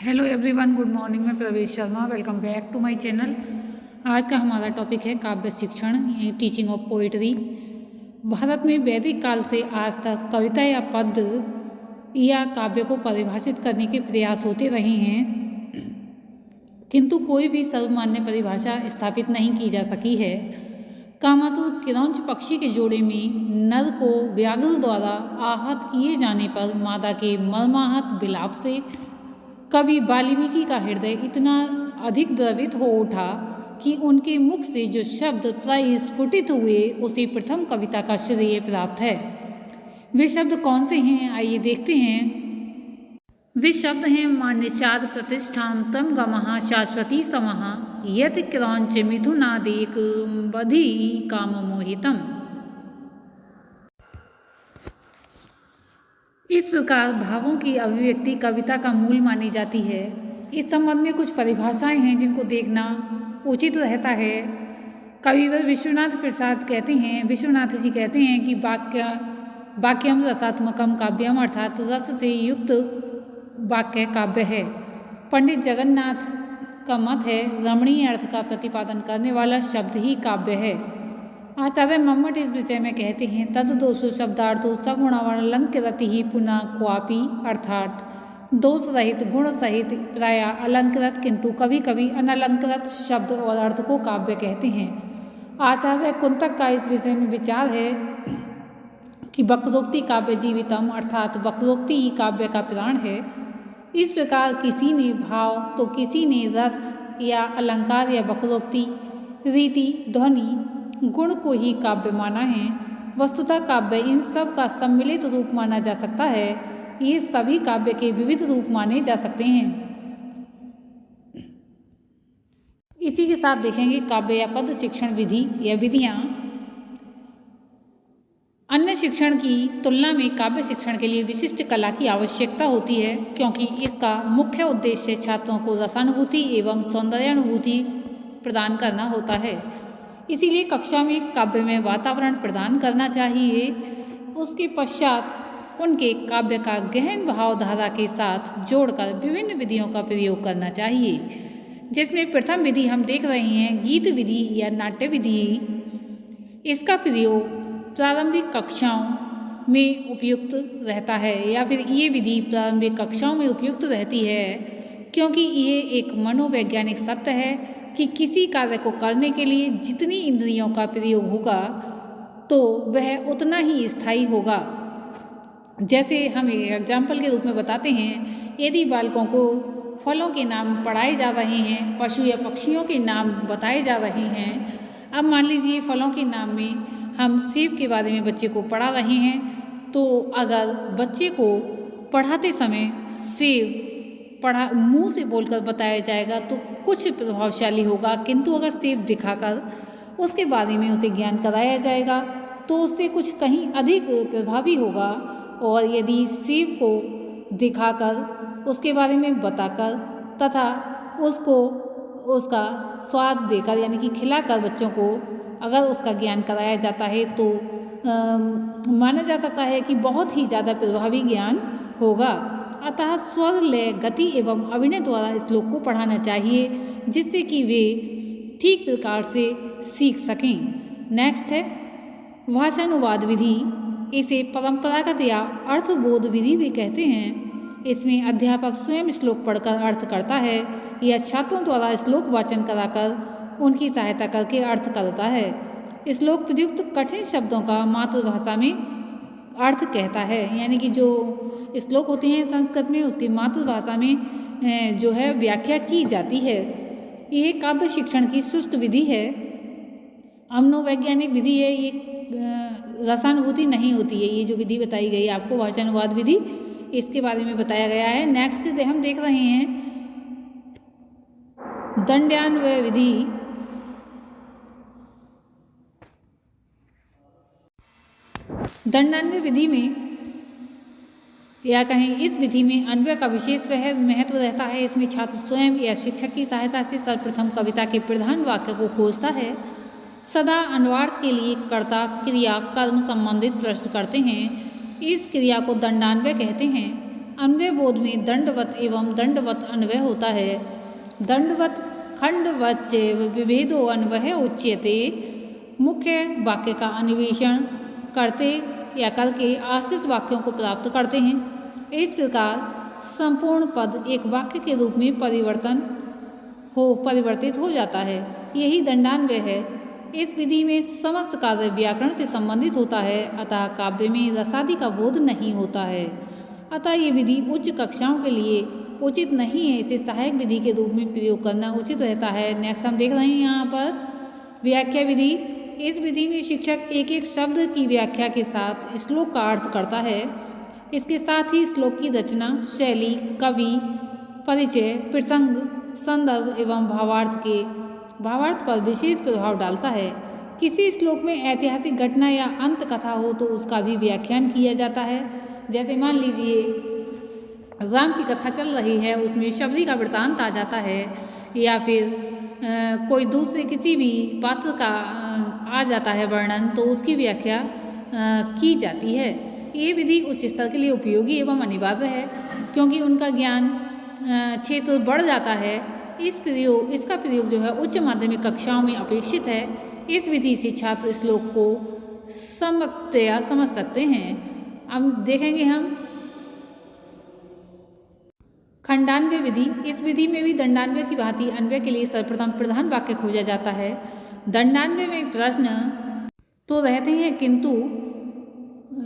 Hello everyone, good morning. मैं Pravesh Sharma, welcome back to my channel. आज का हमारा टॉपिक है काव्य शिक्षण, टीचिंग ऑफ पोइट्री। भारत में वैदिक काल से आज तक कविता या पद या काव्य को परिभाषित करने के प्रयास होते रहे हैं, किंतु कोई भी सर्वमान्य परिभाषा स्थापित नहीं की जा सकी है। कामातुर किरौंच पक्षी के जोड़े में नर को व्याघ्र द्वारा आहत किए जाने पर मादा के मर्माहत विलाप से कवि वाल्मीकि का हृदय इतना अधिक द्रवित हो उठा कि उनके मुख से जो शब्द प्राय स्फुटित हुए उसे प्रथम कविता का श्रेय प्राप्त है। वे शब्द कौन से हैं, आइए देखते हैं। वे शब्द हैं मान्यशाद प्रतिष्ठाम तम गमः शाश्वती समः यत किरौंच मिथुनादेक बधि काम मोहितम। इस प्रकार भावों की अभिव्यक्ति कविता का मूल मानी जाती है। इस संबंध में कुछ परिभाषाएं हैं जिनको देखना उचित रहता है। कविवर विश्वनाथ प्रसाद कहते हैं, विश्वनाथ जी कहते हैं कि वाक्यम रसात्मकम काव्यम, अर्थात रस से युक्त वाक्य काव्य है। पंडित जगन्नाथ का मत है रमणीय अर्थ का प्रतिपादन करने वाला शब्द ही काव्य है। आचार्य मम्मट इस विषय में कहते हैं तद दोषो शब्दार्थो सगुणावलंकृति ही पुनः क्वापि, अर्थात दोष रहित गुण सहित प्राय अलंकृत किंतु कभी कभी अनलंकृत शब्द और अर्थ को काव्य कहते हैं। आचार्य कुंतक का इस विषय में विचार है कि वक्रोक्ति काव्य जीवितम, अर्थात वक्रोक्ति ही काव्य का प्राण है। इस प्रकार किसी ने भाव तो किसी ने रस या अलंकार या वक्रोक्ति, रीति, ध्वनि, गुण को ही काव्य माना है। वस्तुतः काव्य इन सब का सम्मिलित रूप माना जा सकता है। ये सभी काव्य के विविध रूप माने जा सकते हैं। इसी के साथ देखेंगे काव्य या पद शिक्षण विधि या विधियाँ। अन्य शिक्षण की तुलना में काव्य शिक्षण के लिए विशिष्ट कला की आवश्यकता होती है, क्योंकि इसका मुख्य उद्देश्य छात्रों को रसानुभूति एवं सौंदर्यानुभूति प्रदान करना होता है। इसीलिए कक्षा में काव्य में वातावरण प्रदान करना चाहिए। उसके पश्चात उनके काव्य का गहन भावधारा के साथ जोड़कर विभिन्न विधियों का प्रयोग करना चाहिए, जिसमें प्रथम विधि हम देख रहे हैं गीत विधि या नाट्य विधि। इसका प्रयोग प्रारंभिक कक्षाओं में उपयुक्त रहता है, या फिर ये विधि प्रारंभिक कक्षाओं में उपयुक्त रहती है, क्योंकि यह एक मनोवैज्ञानिक सत्य है कि किसी कार्य को करने के लिए जितनी इंद्रियों का प्रयोग होगा तो वह उतना ही स्थायी होगा। जैसे हम एग्जाम्पल के रूप में बताते हैं, यदि बालकों को फलों के नाम पढ़ाए जा रहे हैं, पशु या पक्षियों के नाम बताए जा रहे हैं। अब मान लीजिए फलों के नाम में हम सेब के बारे में बच्चे को पढ़ा रहे हैं, तो अगर बच्चे को पढ़ाते समय सेब मुंह से बोलकर बताया जाएगा तो कुछ प्रभावशाली होगा, किंतु अगर सेब दिखाकर उसके बारे में उसे ज्ञान कराया जाएगा तो उससे कुछ कहीं अधिक प्रभावी होगा। और यदि सेब को दिखाकर उसके बारे में बताकर तथा उसको उसका स्वाद देकर यानी कि खिलाकर बच्चों को अगर उसका ज्ञान कराया जाता है तो माना जा सकता है कि बहुत ही ज़्यादा प्रभावी ज्ञान होगा। अतः स्वर, लय, गति एवं अभिनय द्वारा श्लोक को पढ़ाना चाहिए, जिससे कि वे ठीक प्रकार से सीख सकें। नेक्स्ट है भाषानुवाद विधि। इसे परंपरागत या अर्थबोध विधि भी कहते हैं। इसमें अध्यापक स्वयं श्लोक पढ़कर अर्थ करता है या छात्रों द्वारा श्लोक वाचन कराकर उनकी सहायता करके अर्थ करता है। श्लोक प्रयुक्त कठिन शब्दों का मातृभाषा में अर्थ कहता है, यानी कि जो श्लोक होते हैं संस्कृत में उसकी मातृभाषा में जो है व्याख्या की जाती है। ये काव्य शिक्षण की शुष्क विधि है, मनोवैज्ञानिक विधि है। ये रसानुभूति नहीं होती है। ये जो विधि बताई गई है आपको भाषानुवाद विधि, इसके बारे में बताया गया है। नेक्स्ट हम देख रहे हैं दंड्यान्वय विधि। दंडान्वय विधि में या कहें इस विधि में अन्वय का विशेष महत्व रहता है। इसमें छात्र स्वयं या शिक्षक की सहायता से सर्वप्रथम कविता के प्रधान वाक्य को खोजता है। सदा अन्वार्थ के लिए कर्ता, क्रिया, कर्म संबंधित प्रश्न करते हैं। इस क्रिया को दंडान्वय कहते हैं। अन्वय बोध में दंडवत एवं दंडवत अन्वय होता है। दंडवत खंडवत चैव विभेदो अन्वय उच्यते। मुख्य वाक्य का अन्वेषण करते या करके आश्रित वाक्यों को प्राप्त करते हैं। इस प्रकार संपूर्ण पद एक वाक्य के रूप में परिवर्तित हो जाता है। यही दंडान्वय है। इस विधि में समस्त कार्य व्याकरण से संबंधित होता है, अतः काव्य में रसादि का बोध नहीं होता है। अतः ये विधि उच्च कक्षाओं के लिए उचित नहीं है। इसे सहायक विधि के रूप में प्रयोग करना उचित रहता है। नेक्स्ट हम देख रहे हैं यहाँ पर व्याख्या विधि। इस विधि में शिक्षक एक एक शब्द की व्याख्या के साथ श्लोक का अर्थ करता है। इसके साथ ही श्लोक की रचना, शैली, कवि, परिचय, प्रसंग, संदर्भ एवं भावार्थ पर विशेष प्रभाव डालता है। किसी श्लोक में ऐतिहासिक घटना या अंत कथा हो तो उसका भी व्याख्यान किया जाता है। जैसे मान लीजिए राम की कथा चल रही है, उसमें शबरी का वृत्तांत आ जाता है, या फिर कोई दूसरे किसी भी पात्र का आ जाता है वर्णन, तो उसकी व्याख्या की जाती है। ये विधि उच्च स्तर के लिए उपयोगी एवं अनिवार्य है, क्योंकि उनका ज्ञान क्षेत्र बढ़ जाता है। इसका प्रयोग जो है उच्च माध्यमिक कक्षाओं में अपेक्षित है। इस विधि से छात्र श्लोक को सम्यक्तया समझ सकते हैं। अब देखेंगे हम खंडान्वय विधि। इस विधि में भी दंडान्वय की भांति अन्वय के लिए सर्वप्रथम प्रधान वाक्य खोजा जाता है। दंडान्वय में प्रश्न तो रहते हैं, किंतु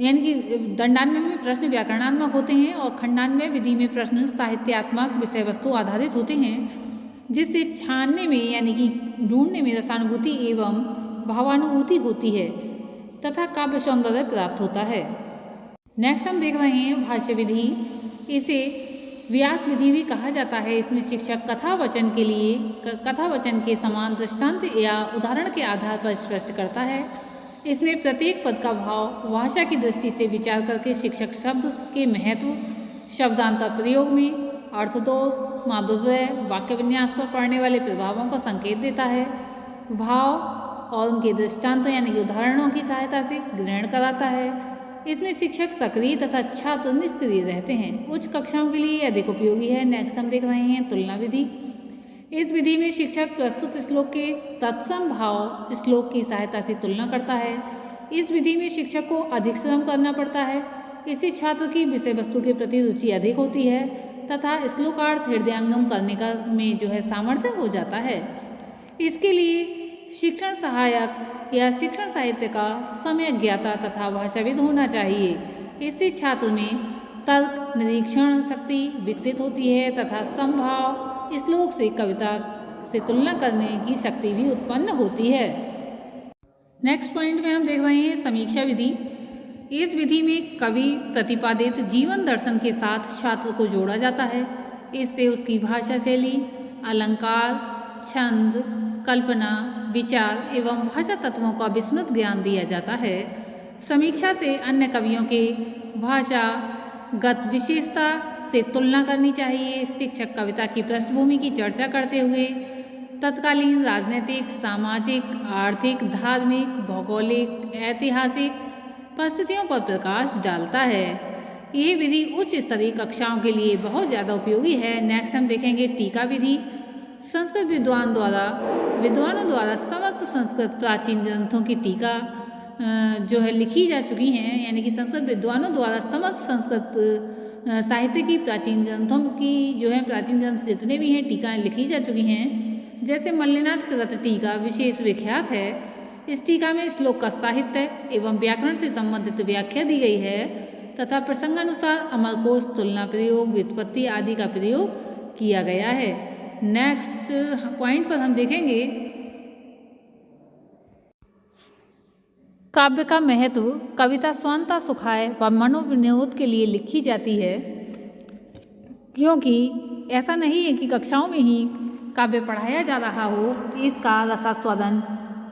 यानी कि दंडान्वय में प्रश्न व्याकरणात्मक होते हैं और खंडान्वय विधि में प्रश्न साहित्यात्मक विषय वस्तु आधारित होते हैं, जिससे छानने में यानी कि ढूंढने में रसानुभूति एवं भावानुभूति होती है तथा काव्य सौंदर्य प्राप्त होता है। नेक्स्ट हम देख रहे हैं भाष्य विधि। इसे व्यास विधि भी कहा जाता है। इसमें शिक्षक कथावचन के समान दृष्टांत या उदाहरण के आधार पर स्पष्ट करता है। इसमें प्रत्येक पद का भाव भाषा की दृष्टि से विचार करके शिक्षक शब्द के महत्व, शब्दांतर प्रयोग में अर्थदोष, माधुर्य, वाक्य विन्यास पर पड़ने वाले प्रभावों का संकेत देता है। भाव और उनके दृष्टांतों यानी कि उदाहरणों की सहायता से ग्रहण कराता है। इसमें शिक्षक सक्रिय तथा छात्र निष्क्रिय रहते हैं। उच्च कक्षाओं के लिए अधिक उपयोगी है। नेक्स्ट हम देख रहे हैं तुलना विधि। इस विधि में शिक्षक प्रस्तुत श्लोक के तत्सम भाव श्लोक की सहायता से तुलना करता है। इस विधि में शिक्षक को अधिक श्रम करना पड़ता है। इससे छात्र की विषय वस्तु के प्रति रुचि अधिक होती है तथा श्लोकार्थ हृदयंगम करने में जो है सामर्थ्य हो जाता है। इसके लिए शिक्षण सहायक या शिक्षण साहित्य का सम्यक ज्ञाता तथा भाषाविद होना चाहिए। इससे छात्र में तर्क निरीक्षण शक्ति विकसित होती है तथा समभाव श्लोक से कविता से तुलना करने की शक्ति भी उत्पन्न होती है। नेक्स्ट पॉइंट में हम देख रहे हैं समीक्षा विधि। इस विधि में कवि प्रतिपादित जीवन दर्शन के साथ छात्र को जोड़ा जाता है। इससे उसकी भाषा शैली, अलंकार, छंद, कल्पना, विचार एवं भाषा तत्वों का विस्तृत ज्ञान दिया जाता है। समीक्षा से अन्य कवियों के भाषागत विशेषता से तुलना करनी चाहिए। शिक्षक कविता की पृष्ठभूमि की चर्चा करते हुए तत्कालीन राजनीतिक, सामाजिक, आर्थिक, धार्मिक, भौगोलिक, ऐतिहासिक परिस्थितियों पर प्रकाश डालता है। यह विधि उच्च स्तरीय कक्षाओं के लिए बहुत ज़्यादा उपयोगी है। नेक्स्ट हम देखेंगे टीका विधि। संस्कृत विद्वानों द्वारा समस्त संस्कृत प्राचीन ग्रंथों की टीका जो है लिखी जा चुकी हैं, यानी कि संस्कृत विद्वानों द्वारा समस्त संस्कृत साहित्य की प्राचीन ग्रंथों की जो है प्राचीन ग्रंथ जितने भी हैं टीकाएँ लिखी जा चुकी हैं। जैसे मल्लिनाथ कृत टीका विशेष विख्यात है। इस टीका में श्लोक का साहित्य एवं व्याकरण से संबंधित व्याख्या दी गई है तथा प्रसंगानुसार अमरकोश, तुलना प्रयोग, व्युत्पत्ति आदि का प्रयोग किया गया है। नेक्स्ट पॉइंट पर हम देखेंगे काव्य का महत्व। कविता स्वांता सुखाय व मनोविनोद के लिए लिखी जाती है, क्योंकि ऐसा नहीं है कि कक्षाओं में ही काव्य पढ़ाया जा रहा हो। इसका रसास्वादन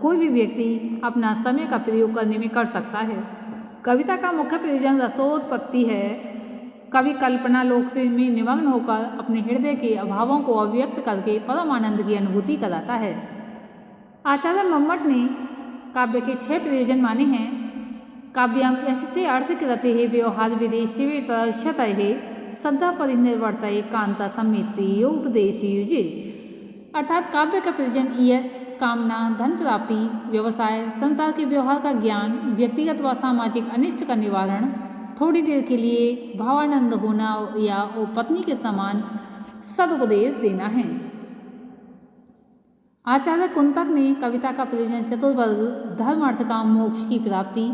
कोई भी व्यक्ति अपना समय का प्रयोग करने में कर सकता है। कविता का मुख्य प्रयोजन रसोत्पत्ति है। कवि कल्पना लोक से में निमग्न होकर अपने हृदय के अभावों को अभिव्यक्त करके परम आनंद की अनुभूति कराता है। आचार्य मम्मट ने काव्य के 6 प्रयोजन माने हैं। काव्यम यशसे अर्थकृते व्यवहार विदेशे तर्षतये श्रद्धा परिनिर्वर्तये कांता समित्योपदेशयुजे। अर्थात काव्य का प्रयोजन यश, कामना, धन प्राप्ति, व्यवसाय, संसार के व्यवहार का ज्ञान, व्यक्तिगत व सामाजिक अनिष्ट का निवारण, थोड़ी देर के लिए भावानंद होना या पत्नी के समान सदुपदेश देना है। आचार्य कुंतक ने कविता का प्रयोजन चतुर्वर्ग, धर्म, अर्थ, काम, मोक्ष की प्राप्ति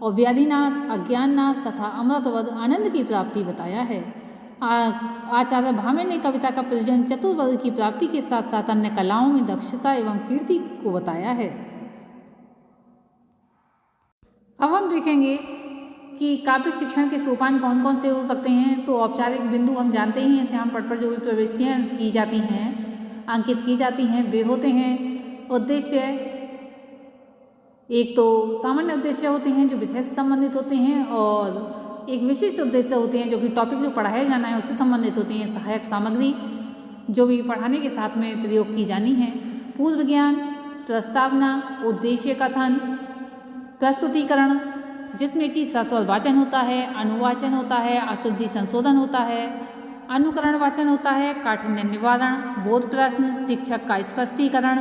और व्याधिनाश, अज्ञाननाश तथा अमृतवद आनंद की प्राप्ति बताया है। आचार्य भामे ने कविता का प्रयोजन चतुर्वर्ग की प्राप्ति के साथ साथ अन्य कलाओं में दक्षता एवं कीर्ति को बताया है। अब हम देखेंगे कि काव्य शिक्षण के सोपान कौन कौन से हो सकते हैं। तो औपचारिक बिंदु हम जानते ही हैं, श्याम पट पर जो भी प्रविष्टियाँ की जाती हैं, अंकित की जाती हैं, वे होते हैं उद्देश्य। एक तो सामान्य उद्देश्य होते हैं जो विषय से संबंधित होते हैं, और एक विशिष्ट उद्देश्य होते हैं जो कि टॉपिक जो पढ़ाया जाना है उससे संबंधित होती हैं। सहायक सामग्री जो भी पढ़ाने के साथ में प्रयोग की जानी है। पूर्व ज्ञान, प्रस्तावना, उद्देश्य कथन, प्रस्तुतिकरण जिसमें कि सस्वर वाचन होता है, अनुवाचन होता है, अशुद्धि संशोधन होता है, अनुकरण वाचन होता है, काठिन्य निवारण, बोध प्रश्न, शिक्षक का स्पष्टीकरण,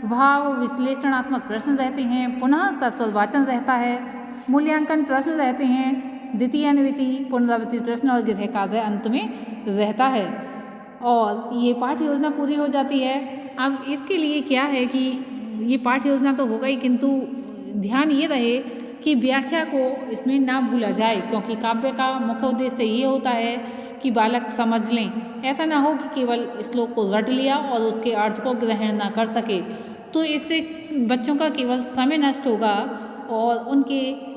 भाव विश्लेषणात्मक प्रश्न रहते हैं, पुनः सस्वर वाचन रहता है, मूल्यांकन प्रश्न रहते हैं, द्वितीय अनुवृत्ति, पुनरावृत्ति प्रश्न और गृह कार्य अंत में रहता है। और ये पाठ्य योजना पूरी हो जाती है। अब इसके लिए क्या है कि ये पाठ्य योजना तो होगा ही, किंतु ध्यान ये रहे कि व्याख्या को इसमें ना भूला जाए, क्योंकि काव्य का मुख्य उद्देश्य ये होता है कि बालक समझ लें। ऐसा ना हो कि केवल श्लोक को रट लिया और उसके अर्थ को ग्रहण ना कर सके, तो इससे बच्चों का केवल समय नष्ट होगा और उनके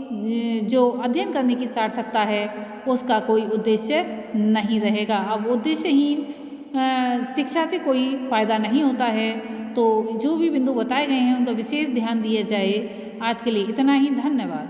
जो अध्ययन करने की सार्थकता है उसका कोई उद्देश्य नहीं रहेगा। अब उद्देश्यहीन शिक्षा से कोई फायदा नहीं होता है। तो जो भी बिंदु बताए गए हैं उन पर विशेष ध्यान दिया जाए। आज के लिए इतना ही, धन्यवाद।